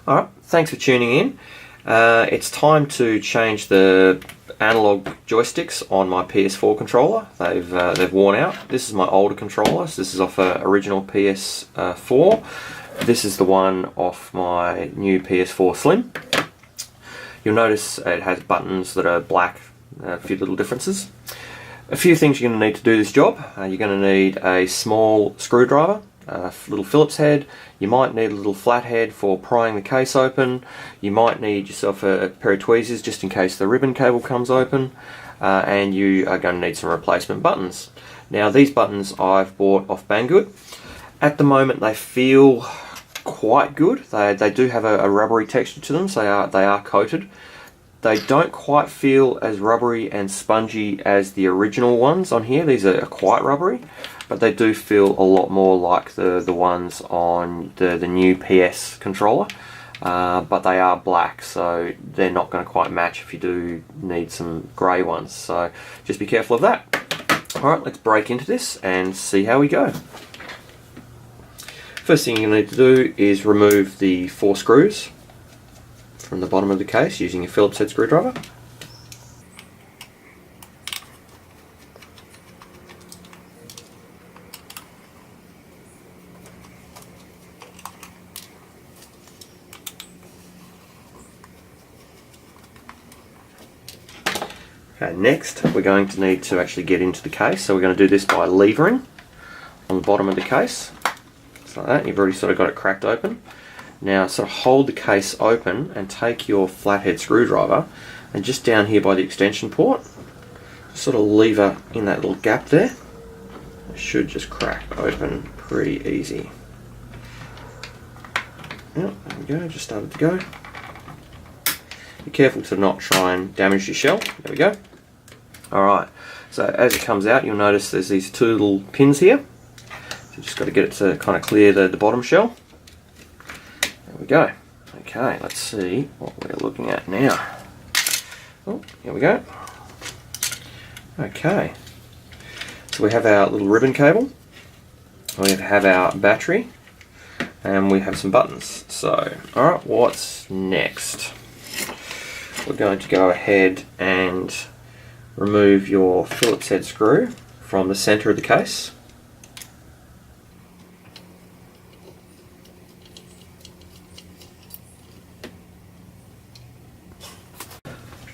Alright, thanks for tuning in. It's time to change the analog joysticks on my ps4 controller. They've worn out. This is my older controller, so this is off an original ps4. This is the one off my new ps4 Slim. You'll notice it has buttons that are black, a few little differences. A few things you're going to need to do this job. You're going to need a small screwdriver, a little Phillips head. You might need a little flathead for prying the case open. You might need yourself a pair of tweezers just in case the ribbon cable comes open. And you are going to need some replacement buttons. Now these buttons I've bought off Banggood. At the moment they feel quite good. They do have a rubbery texture to them, so they are coated. They don't quite feel as rubbery and spongy as the original ones on here. These are quite rubbery, but they do feel a lot more like the ones on the new PS controller. But they are black, so they're not going to quite match if you do need some grey ones. So just be careful of that. Alright, let's break into this and see how we go. First thing you need to do is remove the 4 screws from the bottom of the case using your Phillips head screwdriver. Okay, next we're going to need to actually get into the case, so we're going to do this by levering on the bottom of the case. Just like that. You've already sort of got it cracked open. Now sort of hold the case open and take your flathead screwdriver and just down here by the extension port, just sort of lever in that little gap there. It should just crack open pretty easy. Yep, there we go, just started to go. Be careful to not try and damage your shell. There we go. Alright, so as it comes out you'll notice there's these 2 little pins here. So you just got to get it to kind of clear the bottom shell. There we go. Okay, let's see what we're looking at now. Oh, here we go. Okay, so we have our little ribbon cable, we have our battery, and we have some buttons. So, alright, what's next? We're going to go ahead and remove your Phillips head screw from the center of the case.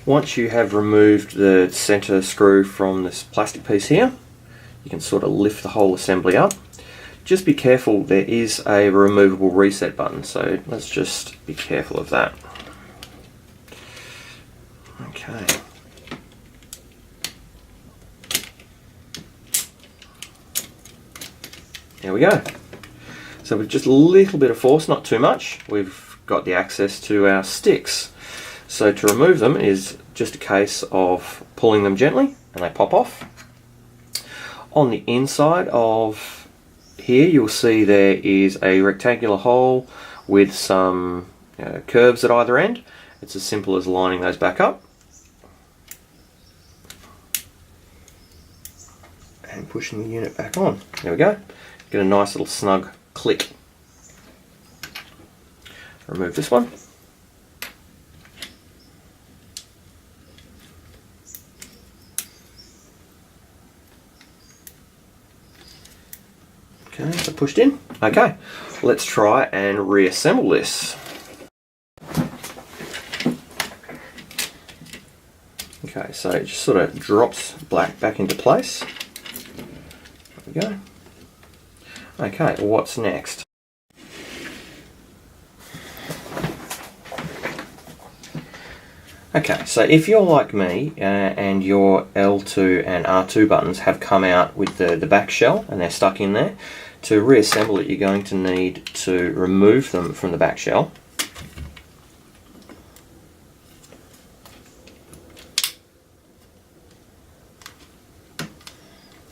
Once you have removed the center screw from this plastic piece here, you can sort of lift the whole assembly up. Just be careful, there is a removable reset button, so let's just be careful of that. Okay. There we go. So with just a little bit of force, not too much, we've got the access to our sticks. So to remove them is just a case of pulling them gently and they pop off. On the inside of here you'll see there is a rectangular hole with some curves at either end. It's as simple as lining those back up and pushing the unit back on. There we go. Get a nice little snug click. Remove this one. Okay, so pushed in. Okay, let's try and reassemble this. Okay, so it just sort of drops back into place. There we go. Okay, what's next? Okay, so if you're like me and your L2 and R2 buttons have come out with the back shell and they're stuck in there, to reassemble it you're going to need to remove them from the back shell.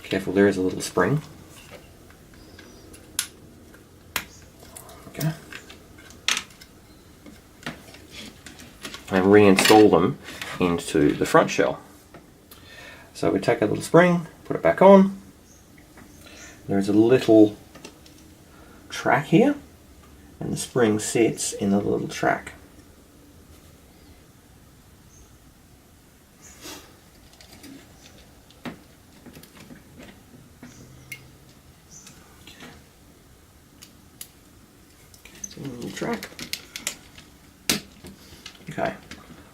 Careful, there is a little spring. Okay. And reinstall them into the front shell. So we take a little spring, put it back on. There's a little track here and the spring sits in the little track. Little track. Okay,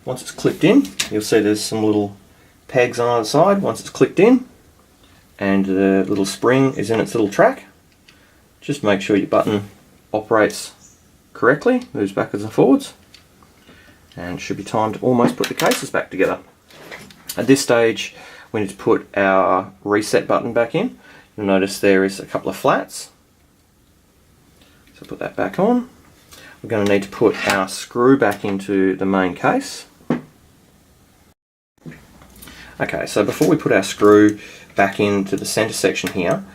once it's clipped in, you'll see there's some little pegs on either side. Once it's clicked in and the little spring is in its little track, just make sure your button operates correctly, moves backwards and forwards, and it should be time to almost put the cases back together. At this stage we need to put our reset button back in. You'll notice there is a couple of flats. So put that back on. We're going to need to put our screw back into the main case. Okay, so before we put our screw back into the center section here,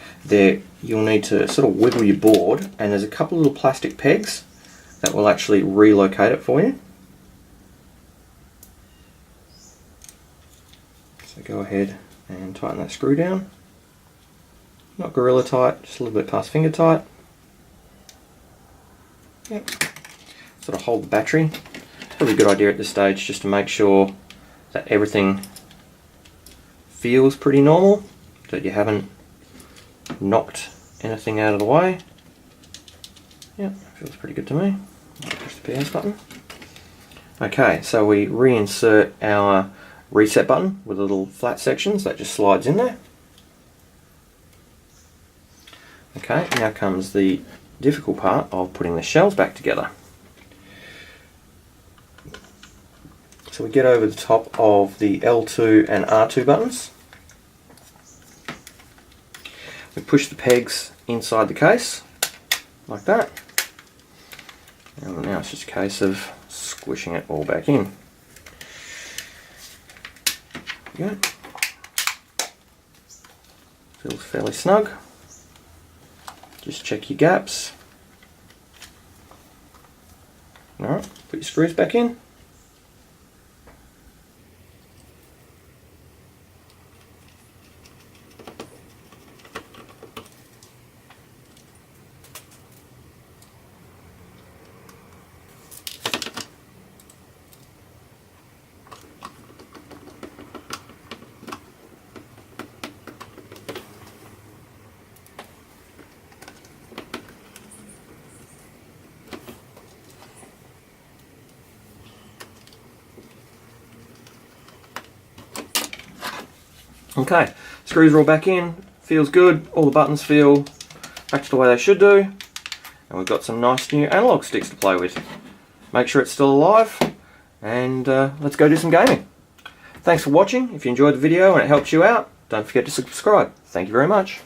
you'll need to sort of wiggle your board, and there's a couple of little plastic pegs that will actually relocate it for you. So go ahead and tighten that screw down. Not gorilla tight, just a little bit past finger tight. Yep. Sort of hold the battery. Probably a good idea at this stage just to make sure that everything feels pretty normal, that you haven't knocked anything out of the way. Yep, feels pretty good to me. I'll push the PS button. Okay, so we reinsert our reset button with the little flat sections that just slides in there. Okay, now comes the difficult part of putting the shells back together. So we get over the top of the L2 and R2 buttons. We push the pegs inside the case, like that. And now it's just a case of squishing it all back in. There we go. Feels fairly snug. Just check your gaps. Alright, put your screws back in. Okay, screws are all back in, feels good, all the buttons feel back to the way they should do, and we've got some nice new analog sticks to play with. Make sure it's still alive, and let's go do some gaming. Thanks for watching. If you enjoyed the video and it helps you out, don't forget to subscribe. Thank you very much.